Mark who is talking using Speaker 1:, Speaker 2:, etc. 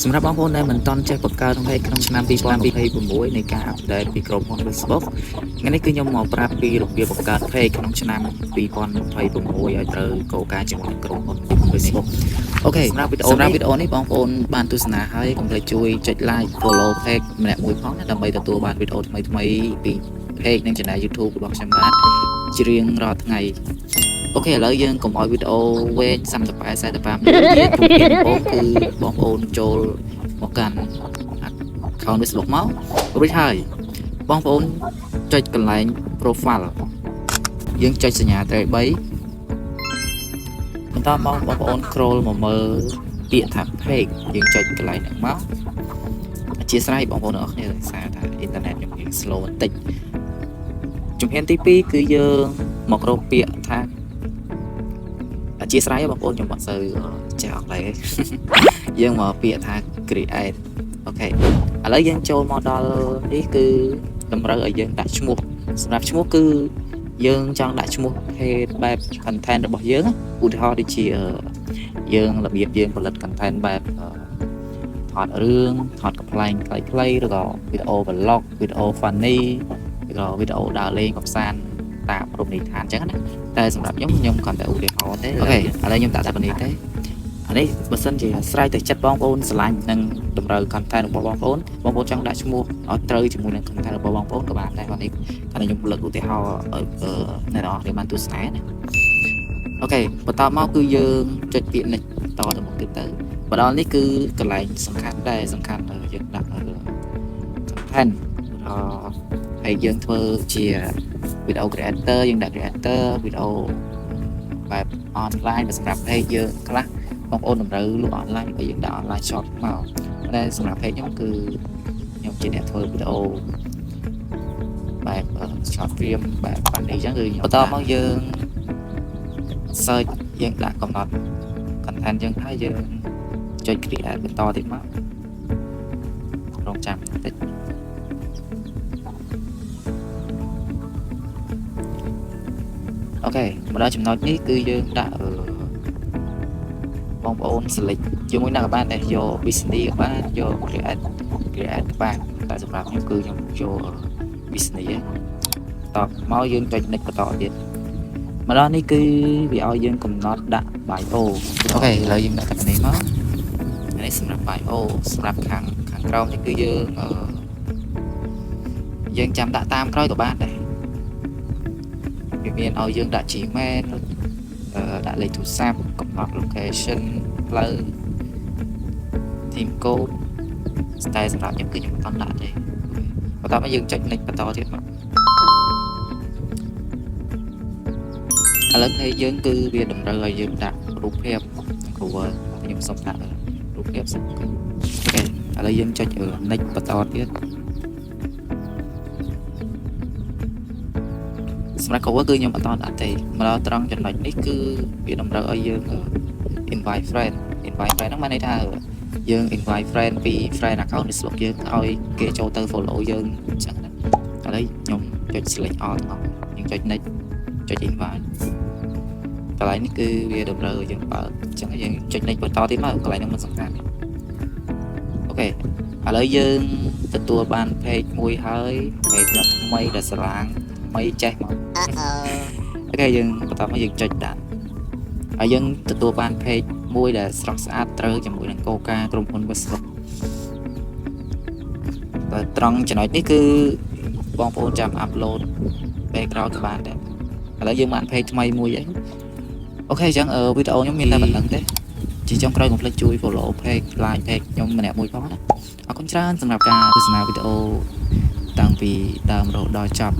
Speaker 1: សម្រាប់បងប្អូនដែលមិនទាន់ចេះបង្កើតเพจក្នុងឆ្នាំ2026នៃការអាប់ដេតពីក្រុមហ៊ុន Facebook ថ្ងៃនេះគឺខ្ញុំមកប្រាប់ពីរបៀបបង្កើតเพจក្នុងឆ្នាំ2026ឲ្យត្រូវគោលការណ៍ជាមួយនឹងក្រុមហ៊ុន Facebook អូខេសម្រាប់វីដេអូនេះបងប្អូនបានទស្សនាហើយកុំភ្លេចជួយចុច like follow page ម្នាក់មួយផងណាដើម្បីទទួលបានវីដេអូថ្មីៗពី page និង channel YouTube របស់ខ្ញុំបាទជារៀងរាល់ថ្ងៃអូខេឥឡូវយើងកុំឲ្យវីដេអូវែង38 45នាទីទៀតបងប្អូនចូលមកកាន់ account Facebook មករួចហើយបងប្អូនចុចកន្លែង profile យើងចុចសញ្ញាត្រី3បន្តមកបងប្អូន scroll មកមើលពាក្យថា page យើងចុចកន្លែងហ្នឹងមកអធិស្ឋានបងប្អូនទាំងអស់គ្នាដោយសារថាអ៊ីនធឺណិតខ្ញុំរៀង slow បន្តិចជំហានទី2គឺយើងមករកពាក្យថាអធិស្ឋានបងប្អូនខ្ញុំអត់សូវចេះអង់គ្លេសយើងមកពាក្យថា create អូខេឥឡូវយើងចូលមកដល់នេះគឺតម្រូវឲ្យយើងដាក់ឈ្មោះសម្រាប់ឈ្មោះគឺយើងចង់ដាក់ឈ្មោះ page បែប content របស់យើងឧទាហរណ៍ដូចជាយើងរបៀបយើងផលិត content បែបថតរឿងថតកំ pl ែងខ្លីៗឬក៏វីដេអូ vlog វីដេអូ funny ឬក៏វីដេអូដើរលេងកំសាន្តតាមរមណីយដ្ឋានអញ្ចឹងណាតែសម្រាប់ខ្ញុំគ្រាន់តែឧទាហរណ៍ទេអូខេឥឡូវខ្ញុំដាក់តែប៉ុណ្្នេះទេអានេះបើសិនជាស្រ័យទៅចិត្តបងប្អូនស្រឡាញ់នឹងតម្រូវ content របស់បងប្អូនចង់ដាក់ឈ្មោះឲ្យត្រូវជាមួយនឹង content របស់បងប្អូនក៏បានដែរបាទនេះតែខ្ញុំលើកឧទាហរណ៍ឲ្យអ្នកនរគ្នាបានទស្សនាណាអូខេបន្តមកគឺយើងចុចពាក្យនេះតទៅមុខទៀតទៅមកដល់នេះគឺកន្លែងសំខាន់ដែរសំខាន់យើងដាក់ content ហើយយើងធ្វើជាវីដេអូ creator យើងដាក់ creator វីដេអូបែប online សម្រាប់ page យើងខ្លះបងប្អូនតម្រូវលក់ online ក៏យើងដាក់ online shop មកតែសម្រាប់ page ខ្ញុំគឺខ្ញុំជាអ្នកធ្វើវីដេអូបែប short film បែប funny អញ្ចឹងគឺខ្ញុំបន្តមកយើង search យើងដាក់កំណត់ content យើងហើយយើងចុច create បន្តទៀតមករងចាំបន្តិចអូខេមកដល់ចំណុចនេះគឺយើងដាក់បងប្អូន select ជាមួយនឹងក៏បានដែរយក business ក៏បានយក create ក៏បានតែសម្រាប់ខ្ញុំគឺខ្ញុំយក business តបមកយើងចុច next បន្តទៀតមកដល់នេះគឺវាឲ្យយើងកំណត់ដាក់ bio អូខេឥឡូវយើងដាក់នេះមកនេះសម្រាប់ bio សម្រាប់ខាងក្រោមនេះគឺយើងចាំដាក់តាមក្រោយក៏បានដែរវាមានឲ្យយើងដាក់ Gmail ដាក់លេខទូរស័ព្ទកំណត់ location ផ្លូវ team code តែសម្រាប់ខ្ញុំគឺខ្ញុំមិនទាន់ដាក់ទេបន្តមកយើងចុច next បន្តទៀតមកឥឡូវពេលយើងគឺវាតម្រូវឲ្យយើងដាក់រូបភាព cover ខ្ញុំសុំដាក់រូបភាពសិនអូខេឥឡូវយើងចុច next បន្តទៀតសម្រាប់ cover គឺខ្ញុំអត់ដាក់ទេមកដល់ត្រង់ចំណុចនេះគឺវាតម្រូវឲ្យយើង invite friend ហ្នឹងមានន័យថាយើង invite friend ពី friend account Facebook យើងឲ្យគេចូលទៅ follow យើងអញ្ចឹងណាឥឡូវខ្ញុំចុច select all មកយើងចុច next ចុច invite កន្លែងនេះគឺវាតម្រូវឲ្យយើងបើកអញ្ចឹងយើងចុច next បន្តទៀតមកកន្លែងហ្នឹងមិនសំខាន់អូខេឥឡូវយើងទទួលបាន page មួយហើយ page ដ៏ថ្មីដ៏ស្រឡាងថ្មីចេះមកអូខេយើងបន្តមកយើងចុចដាក់ហើយយើងទទួលបាន page មួយដែលស្រស់ស្អាតត្រូវជាមួយនឹងគោលការណ៍ក្រុមហ៊ុន Facebook តែត្រង់ចំណុចនេះគឺបងប្អូនចាំ upload ពេលក្រោយក៏បានដែរឥឡូវយើងបាន page ថ្មីមួយអីអូខេអញ្ចឹងវីដេអូខ្ញុំមានតែប៉ុណ្្នឹងទេជាចុងក្រោយកុំភ្លេចជួយ follow page like page ខ្ញុំម្នាក់មួយផងណាអរគុណច្រើនសម្រាប់ការទស្សនាវីដេអូតាំងពីដើមរហូតដល់ចប់